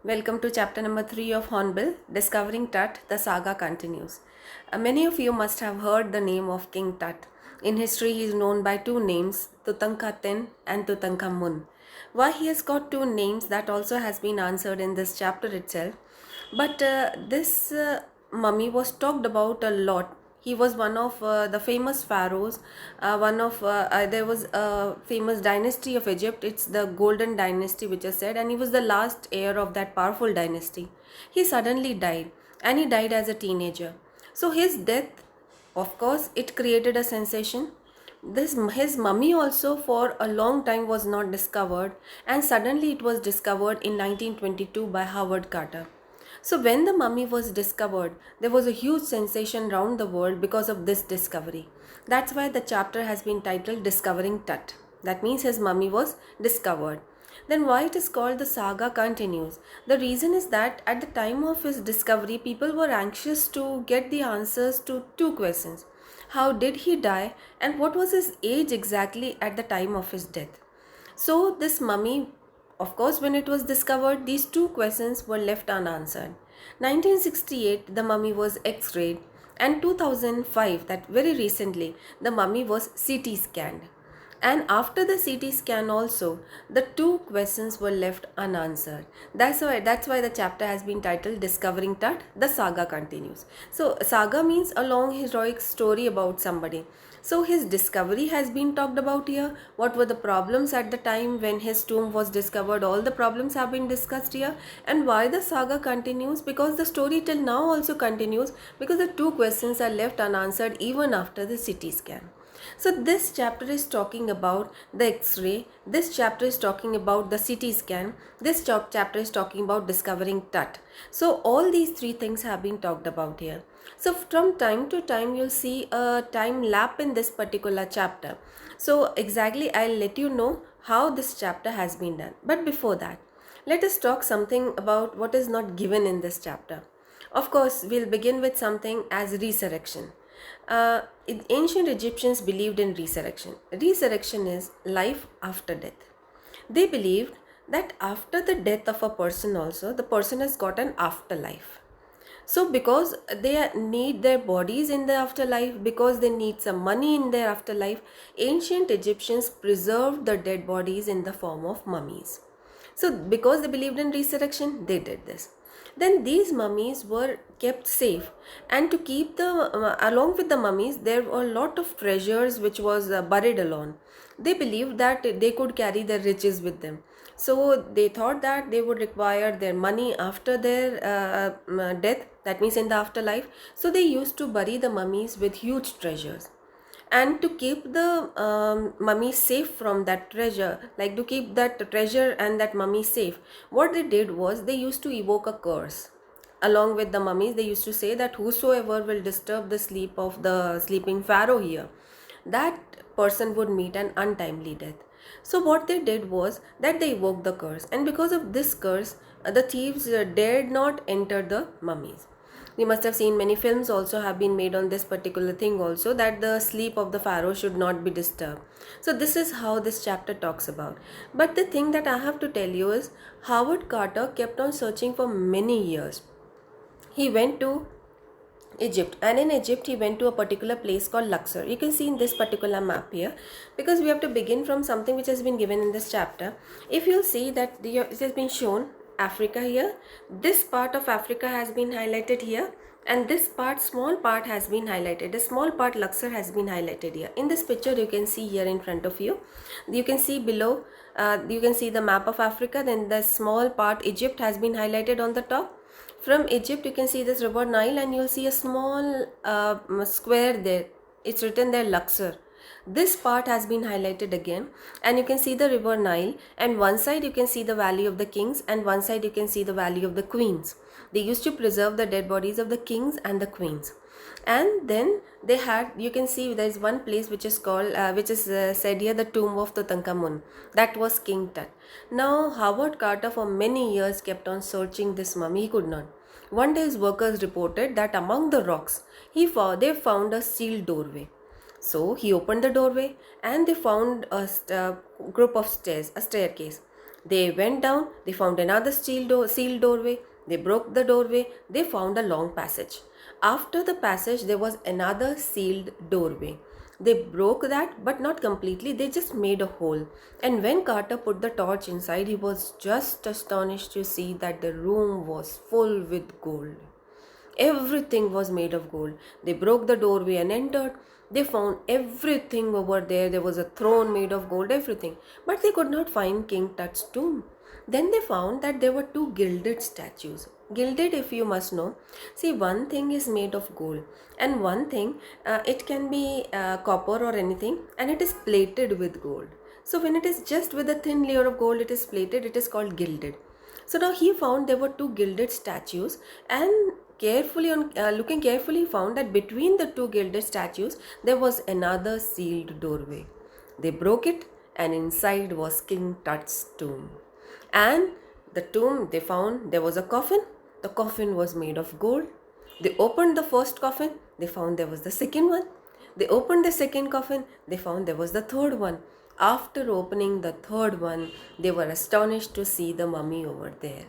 Welcome to chapter number 3 of Hornbill, Discovering Tut, the saga continues. Many of you must have heard the name of King Tut. In history, he is known by two names, Tutankhaten and Tutankhamun. Why he has got two names, that also has been answered in this chapter itself. But this mummy was talked about a lot. He was one of the famous pharaohs. There was a famous dynasty of Egypt. It's the Golden Dynasty, which is said, and he was the last heir of that powerful dynasty. He suddenly died, and he died as a teenager. So his death, of course, it created a sensation. This his mummy also for a long time was not discovered, and suddenly it was discovered in 1922 by Howard Carter. So when the mummy was discovered, there was a huge sensation around the world because of this discovery. That's why the chapter has been titled Discovering Tut. That means his mummy was discovered. Then why it is called the saga continues? The reason is that at the time of his discovery, people were anxious to get the answers to two questions. How did he die, and what was his age exactly at the time of his death? So this mummy, of course, when it was discovered, these two questions were left unanswered. 1968, the mummy was X-rayed, and 2005, that very recently, the mummy was CT scanned. And after the CT scan also, the two questions were left unanswered. That's why the chapter has been titled Discovering Tut, the saga continues. So saga means a long heroic story about somebody. So his discovery has been talked about here. What were the problems at the time when his tomb was discovered? All the problems have been discussed here. And why the saga continues? Because the story till now also continues, because the two questions are left unanswered even after the CT scan. So this chapter is talking about the X-ray, this chapter is talking about the CT scan, this chapter is talking about discovering Tut. So all these three things have been talked about here. So from time to time you'll see a time lap in this particular chapter. So exactly I'll let you know how this chapter has been done. But before that, let us talk something about what is not given in this chapter. Of course, we'll begin with something as resurrection. Ancient Egyptians believed in resurrection. Resurrection is life after death. They believed that after the death of a person also, the person has got an afterlife. So because they need their bodies in the afterlife, because they need some money in their afterlife, ancient Egyptians preserved the dead bodies in the form of mummies. So because they believed in resurrection, they did this. Then these mummies were kept safe, and to keep the along with the mummies there were a lot of treasures which was buried along. They believed that they could carry their riches with them, so they thought that they would require their money after their death, that means in the afterlife. So they used to bury the mummies with huge treasures. And to keep the mummy safe from that treasure, like to keep that treasure and that mummy safe, what they did was they used to evoke a curse along with the mummies. They used to say that whosoever will disturb the sleep of the sleeping pharaoh here, that person would meet an untimely death. So what they did was that they evoked the curse, and because of this curse, the thieves dared not enter the mummies. We must have seen many films also have been made on this particular thing also, that the sleep of the pharaoh should not be disturbed. So this is how this chapter talks about. But the thing that I have to tell you is Howard Carter kept on searching for many years. He went to Egypt, and in Egypt he went to a particular place called Luxor. You can see in this particular map here, because we have to begin from something which has been given in this chapter. If you'll see that it has been shown Africa here, this part of Africa has been highlighted here, and this part, small part, has been highlighted. The small part, Luxor, has been highlighted here. In this picture you can see here in front of you, you can see below, you can see the map of Africa, then the small part Egypt has been highlighted on the top. From Egypt you can see this river Nile, and you'll see a small square there. It's written there Luxor. This part has been highlighted again, and you can see the river Nile, and one side you can see the valley of the kings, and one side you can see the valley of the queens. They used to preserve the dead bodies of the kings and the queens. And then they had, you can see there is one place which is called said here, the tomb of Tutankhamun. That was King Tut. Now Howard Carter for many years kept on searching this mummy. He could not. One day his workers reported that among the rocks they found a sealed doorway. So he opened the doorway, and they found a group of stairs, a staircase. They went down, they found another sealed doorway, they broke the doorway, they found a long passage. After the passage, there was another sealed doorway. They broke that, but not completely, they just made a hole. And when Carter put the torch inside, he was just astonished to see that the room was full with gold. Everything was made of gold. They broke the doorway and entered. They found everything over there. There was a throne made of gold, everything. But they could not find King Tut's tomb. Then they found that there were two gilded statues. Gilded, if you must know. See, one thing is made of gold, and one thing, it can be copper or anything, and it is plated with gold. So, when it is just with a thin layer of gold, it is plated, it is called gilded. So now he found there were two gilded statues, and looking carefully, found that between the two gilded statues there was another sealed doorway. They broke it, and inside was King Tut's tomb. And the tomb, they found there was a coffin. The coffin was made of gold. They opened the first coffin, they found there was the second one. They opened the second coffin, they found there was the third one. After opening the third one, they were astonished to see the mummy over there.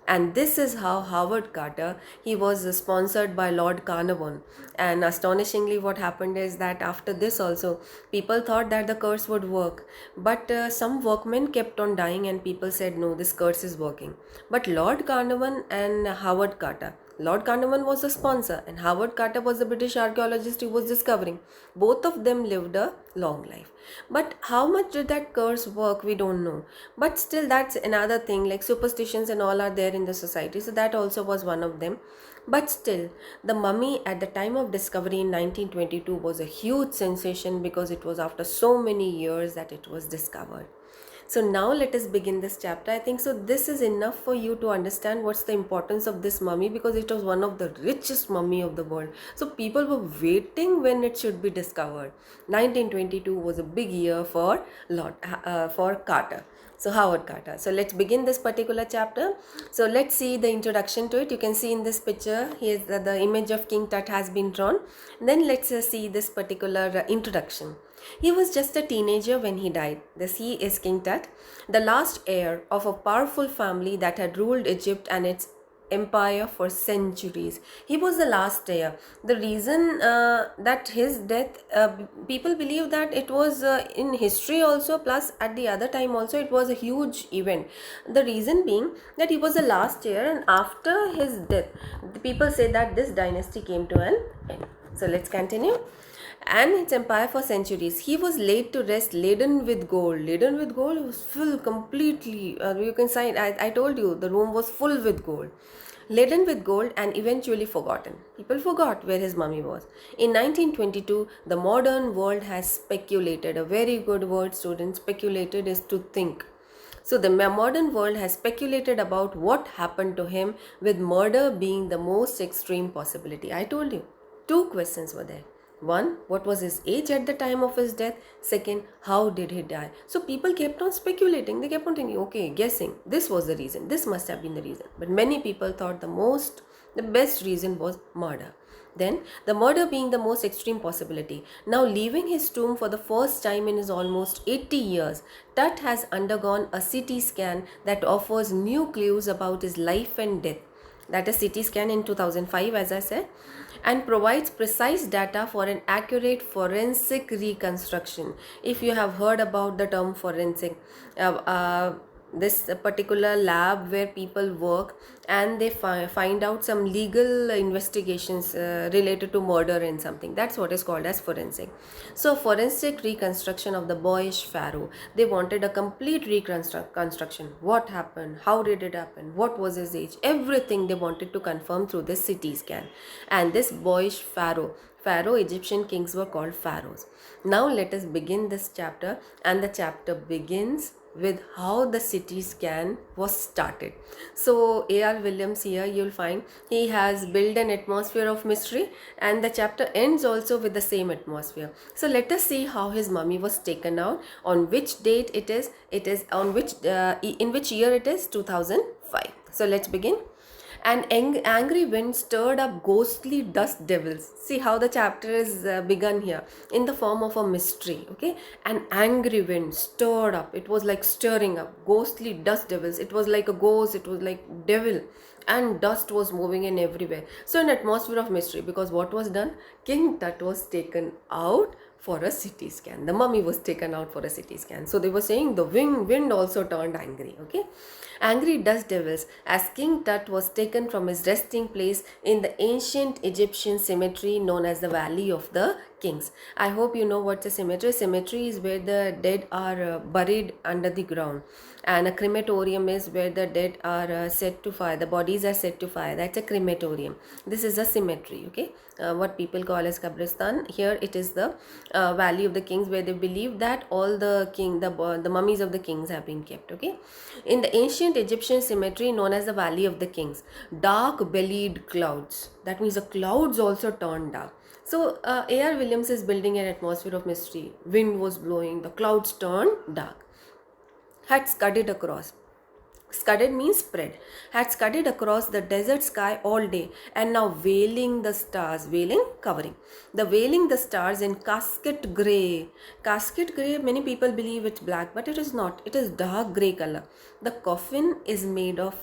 And this is how Howard Carter, he was sponsored by Lord Carnarvon. And astonishingly, what happened is that after this also, people thought that the curse would work. But some workmen kept on dying, and people said, no, this curse is working. But Lord Carnarvon and Howard Carter, Lord Carnarvon was the sponsor, and Howard Carter was the British archaeologist who was discovering. Both of them lived a long life. But how much did that curse work, we don't know. But still, that's another thing, like superstitions and all are there in the society. So that also was one of them. But still, the mummy at the time of discovery in 1922 was a huge sensation, because it was after so many years that it was discovered. So now let us begin this chapter. I think so this is enough for you to understand what's the importance of this mummy, because it was one of the richest mummy of the world. So people were waiting when it should be discovered. 1922 was a big year for Carter. So Howard Carter. So let's begin this particular chapter. So let's see the introduction to it. You can see in this picture, here the image of King Tut has been drawn. Then let's see this particular introduction. He was just a teenager when he died. This he is King Tut, the last heir of a powerful family that had ruled Egypt and its empire for centuries. He was the last heir. The reason that his death, people believe that it was in history also, plus at the other time also it was a huge event. The reason being that he was the last heir, and after his death, the people say that this dynasty came to an end. So let's continue. And its empire for centuries. He was laid to rest laden with gold. Laden with gold, it was full completely. You can say, I told you, the room was full with gold. Laden with gold and eventually forgotten. People forgot where his mummy was. In 1922, the modern world has speculated. A very good word, students. Speculated is to think. So the modern world has speculated about what happened to him, with murder being the most extreme possibility. I told you, two questions were there. One, what was his age at the time of his death? Second, how did he die? So people kept on speculating. They kept on thinking, okay, guessing. This was the reason. This must have been the reason. But many people thought the best reason was murder. Then, the murder being the most extreme possibility. Now, leaving his tomb for the first time in his almost 80 years, Tut has undergone a CT scan that offers new clues about his life and death. That is CT scan in 2005, as I said, and provides precise data for an accurate forensic reconstruction. If you have heard about the term forensic, this particular lab where people work and they find out some legal investigations related to murder and something, that's what is called as forensic. So forensic reconstruction of the boyish pharaoh, they wanted a complete reconstruction. What happened, how did it happen, what was his age, everything they wanted to confirm through this CT scan. And this boyish pharaoh, Egyptian kings were called pharaohs. Now let us begin this chapter, and the chapter begins with how the CT scan was started. So A.R. Williams here, you'll find he has built an atmosphere of mystery, and the chapter ends also with the same atmosphere. So let us see how his mummy was taken out, on which date it is on which in which year it is, 2005. So let's begin. An angry wind stirred up ghostly dust devils. See how the chapter is begun here in the form of a mystery. Okay, an angry wind stirred up. It was like stirring up ghostly dust devils. It was like a ghost. It was like devil, and dust was moving in everywhere. So an atmosphere of mystery, because what was done? King Tut was taken out for a CT scan. The mummy was taken out for a CT scan. So they were saying the wind also turned angry. Okay, angry dust devils, as King Tut was taken from his resting place in the ancient Egyptian cemetery known as the Valley of the Kings. I hope you know what's a cemetery. Cemetery is where the dead are buried under the ground, and a crematorium is where the dead are set to fire. The bodies are set to fire. That's a crematorium. This is a cemetery. Okay, what people call as Kabristan. Here it is the Valley of the Kings, where they believe that all the mummies of the kings have been kept. Okay, in the ancient Egyptian cemetery known as the Valley of the Kings, dark bellied clouds. That means the clouds also turned dark. So A.R. Williams is building an atmosphere of mystery. Wind was blowing, the clouds turned dark, had scudded across. Scudded means spread. Had scudded across the desert sky all day, and now veiling the stars, veiling, covering. The veiling the stars in casket grey. Casket grey, many people believe it's black, but it is not. It is dark grey color. The coffin is made of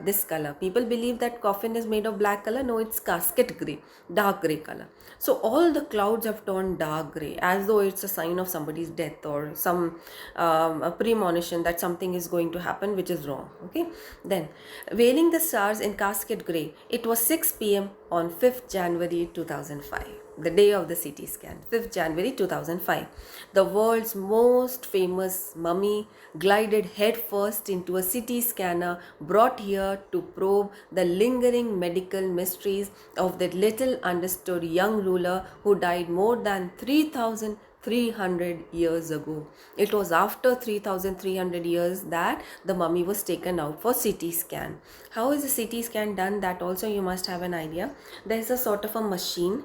this color. People believe that coffin is made of black color. No, it's casket grey, dark grey color. So all the clouds have turned dark grey, as though it's a sign of somebody's death or some a premonition that something is going to happen, which is wrong. Okay, then veiling the stars in casket grey. It was 6 p.m. on 5th January 2005, the day of the CT scan. 5th January 2005, the world's most famous mummy glided headfirst into a CT scanner brought here to probe the lingering medical mysteries of that little understood young ruler who died more than 3,300 years ago. It was after 3,300 years that the mummy was taken out for CT scan. How is a CT scan done? That also you must have an idea. There is a sort of a machine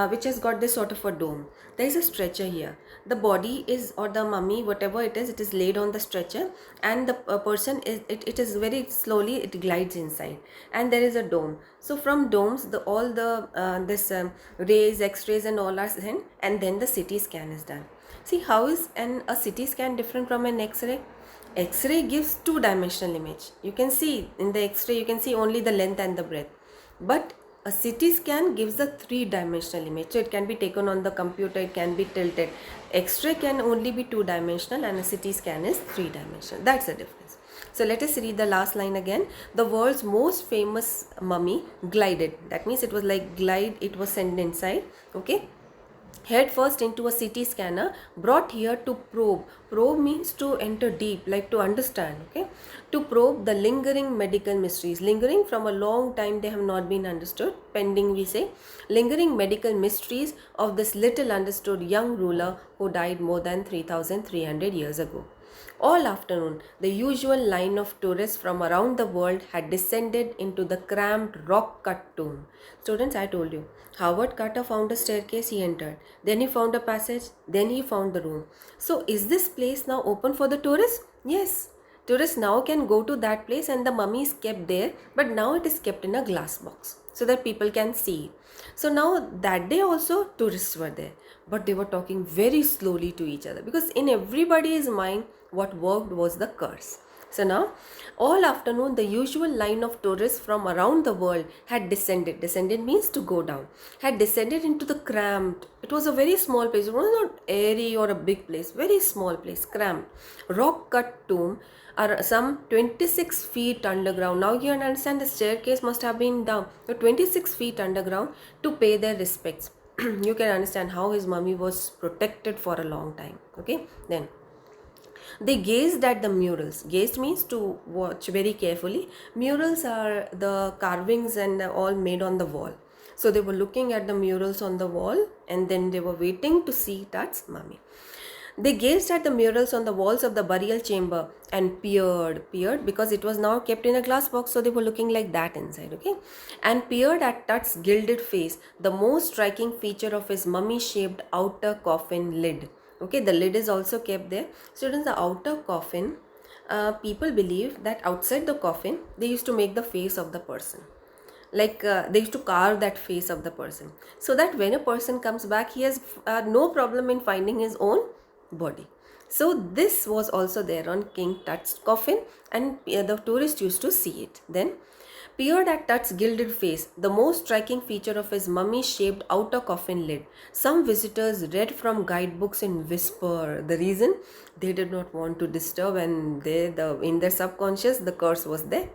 which has got this sort of a dome. There is a stretcher here. The body is, or the mummy, whatever it is laid on the stretcher, and the person is, it is very slowly, it glides inside, and there is a dome. So from domes, all the rays, x-rays and all are sent, and then the CT scan is done. See, how is a CT scan different from an x-ray? X-ray gives two-dimensional image. You can see in the x-ray, you can see only the length and the breadth, but a CT scan gives the three-dimensional image. So it can be taken on the computer, it can be tilted. X-ray can only be two-dimensional, and a CT scan is three-dimensional. That's the difference. So let us read the last line again. The world's most famous mummy glided. That means it was like glide, it was sent inside. Okay, head first into a CT scanner brought here to probe. Probe means to enter deep, like to understand. Okay, to probe the lingering medical mysteries. Lingering, from a long time they have not been understood. Pending, we say. Lingering medical mysteries of this little understood young ruler who died more than 3,300 years ago. All afternoon, the usual line of tourists from around the world had descended into the cramped rock-cut tomb. Students, I told you, Howard Carter found a staircase, he entered. Then he found a passage, then he found the room. So, is this place now open for the tourists? Yes. Tourists now can go to that place, and the mummy is kept there, but now it is kept in a glass box so that people can see it. So now that day also tourists were there, but they were talking very slowly to each other, because in everybody's mind what worked was the curse. So now all afternoon the usual line of tourists from around the world had descended. Descended means to go down. Had descended into the cramped. It was a very small place. It was not airy or a big place. Very small place. Cramped. Rock cut tomb are some 26 feet underground. Now you understand the staircase must have been down 26 feet underground to pay their respects. You can understand how his mummy was protected for a long time. Okay, then they gazed at the murals. Gazed means to watch very carefully. Murals are the carvings and all made on the wall. So they were looking at the murals on the wall, and then they were waiting to see Tut's mummy. They gazed at the murals on the walls of the burial chamber and peered because it was now kept in a glass box, so they were looking like that inside, okay? And peered at Tut's gilded face, the most striking feature of his mummy-shaped outer coffin lid. Okay, the lid is also kept there. Students, the outer coffin, people believe that outside the coffin, they used to make the face of the person. they used to carve that face of the person, so that when a person comes back, he has no problem in finding his own body. So this was also there on King Tut's coffin, and the tourists used to see it. Then peered at Tut's gilded face, the most striking feature of his mummy-shaped outer coffin lid. Some visitors read from guidebooks in whisper. The reason? They did not want to disturb, and in their subconscious, the curse was there.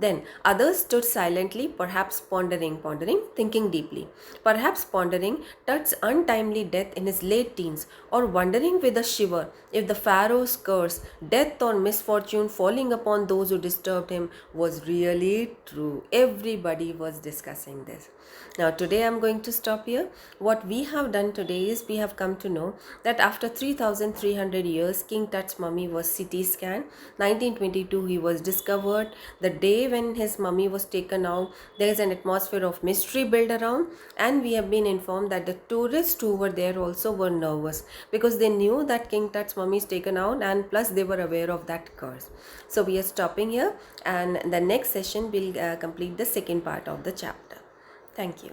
Then others stood silently, perhaps pondering, thinking deeply, perhaps pondering Tut's untimely death in his late teens, or wondering with a shiver if the Pharaoh's curse, death or misfortune falling upon those who disturbed him, was really true. Everybody was discussing this. Now today I'm going to stop here. What we have done today is we have come to know that after 3300 years, King Tut's mummy was CT scanned. 1922 he was discovered. The day when his mummy was taken out, there is an atmosphere of mystery built around, and we have been informed that the tourists who were there also were nervous because they knew that King Tut's mummy is taken out, and plus they were aware of that curse. So we are stopping here, and the next session will complete the second part of the chapter. Thank you.